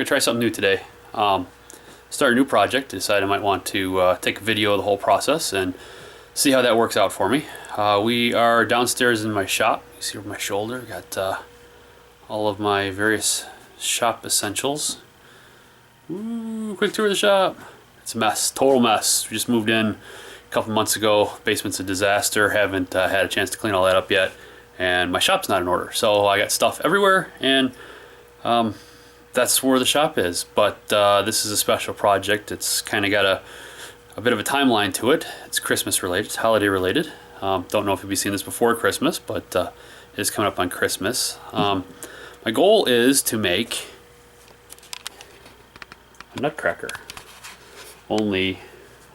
gonna try something new today. Start a new project. Decided I might want to take a video of the whole process and see how that works out for me. We are downstairs in my shop. You see over my shoulder, got all of my various shop essentials. Ooh, quick tour of the shop. It's a mess, total mess. We just moved in a couple months ago. Basement's a disaster. Haven't had a chance to clean all that up yet, and my shop's not in order. So I got stuff everywhere, and that's where the shop is. But this is a special project. It's kind of got a bit of a timeline to it. It's Christmas related, it's holiday related. Don't know if you'll be seeing this before Christmas, but it is coming up on Christmas. My goal is to make a Nutcracker. Only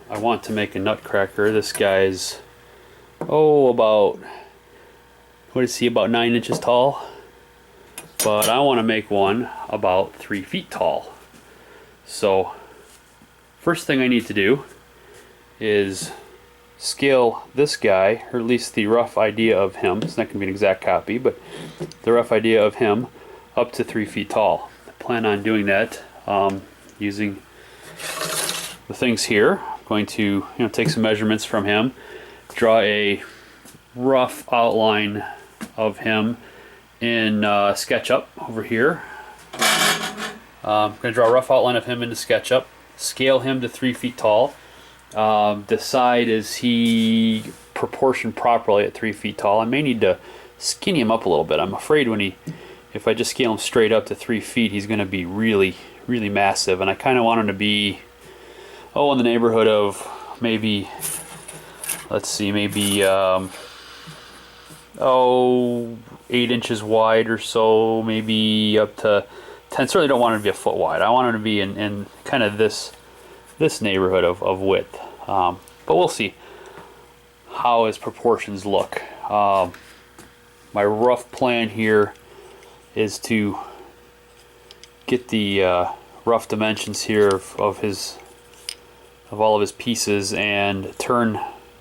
I want to make a Nutcracker. This guy's, about, what is he, about 9 inches tall? But I want to make one about 3 feet tall. So first thing I need to do is scale this guy, or at least the rough idea of him. It's not going to be an exact copy, but the rough idea of him up to 3 feet tall. I plan on doing that using the things here. I'm going to take some measurements from him, draw a rough outline of him in SketchUp over here. I'm going to draw a rough outline of him into SketchUp, scale him to 3 feet tall, decide is he proportioned properly at 3 feet tall. I may need to skinny him up a little bit. I'm afraid if I just scale him straight up to 3 feet, he's going to be really massive, and I kind of want him to be in the neighborhood of maybe, let's see, maybe 8 inches wide or so, maybe up to 10. Certainly don't want him to be a foot wide. I want him to be in kind of this neighborhood of width. But we'll see how his proportions look. My rough plan here is to get the rough dimensions here of all of his pieces and turn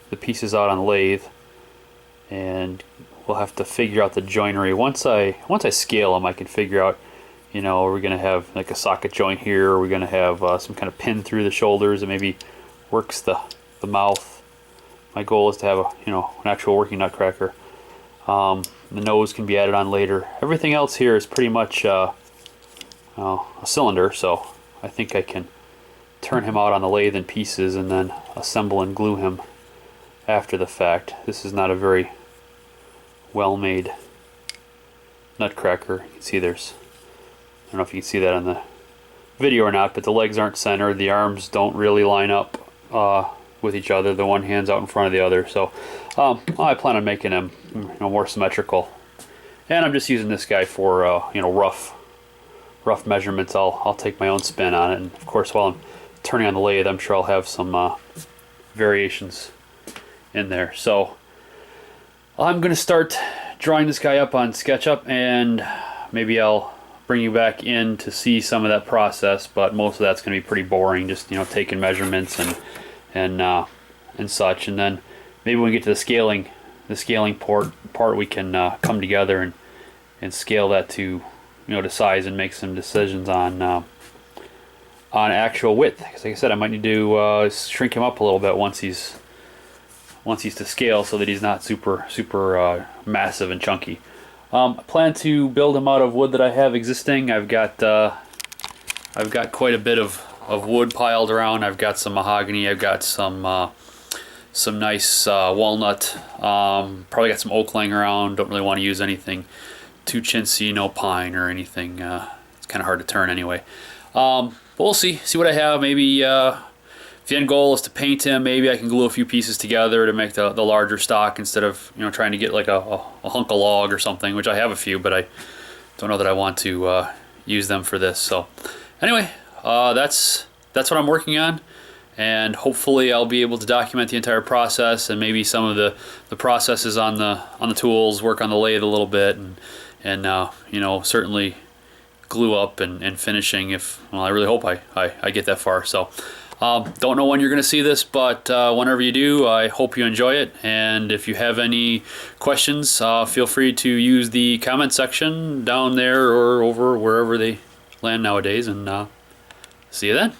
the pieces out on the lathe, and we'll have to figure out the joinery. Once I scale them, I can figure out, are we going to have like a socket joint here, or are we going to have some kind of pin through the shoulders that maybe works the mouth. My goal is to have an actual working Nutcracker. The nose can be added on later. Everything else here is pretty much a cylinder, so I think I can turn him out on the lathe in pieces and then assemble and glue him after the fact. This is not a very well-made Nutcracker. You can see I don't know if you can see that on the video or not, but the legs aren't centered. The arms don't really line up with each other. The one hand's out in front of the other. So I plan on making him more symmetrical. And I'm just using this guy for rough measurements. I'll take my own spin on it, and of course while I'm turning on the lathe, I'm sure I'll have some variations in there. So I'm going to start drawing this guy up on SketchUp, and maybe I'll bring you back in to see some of that process, but most of that's going to be pretty boring, just taking measurements and such. And then maybe when we get to the scaling part, we can come together and scale that to to size and make some decisions on actual width. Because like I said, I might need to shrink him up a little bit once he's to scale, so that he's not super massive and chunky. I plan to build him out of wood that I have existing. I've got quite a bit of wood piled around. I've got some mahogany. I've got some nice walnut. Probably got some oak laying around. Don't really want to use anything too chintzy, no pine or anything. It's kind of hard to turn anyway. But we'll see what I have. Maybe if the end goal is to paint him, maybe I can glue a few pieces together to make the larger stock, instead of trying to get like a hunk of log or something, which I have a few, but I don't know that I want to use them for this. So anyway, that's what I'm working on, and hopefully I'll be able to document the entire process, and maybe some of the processes on the tools, work on the lathe a little bit, and certainly glue up and finishing I really hope I get that far. So don't know when you're going to see this, but whenever you do, I hope you enjoy it. And if you have any questions, feel free to use the comment section down there or over wherever they land nowadays, and see you then.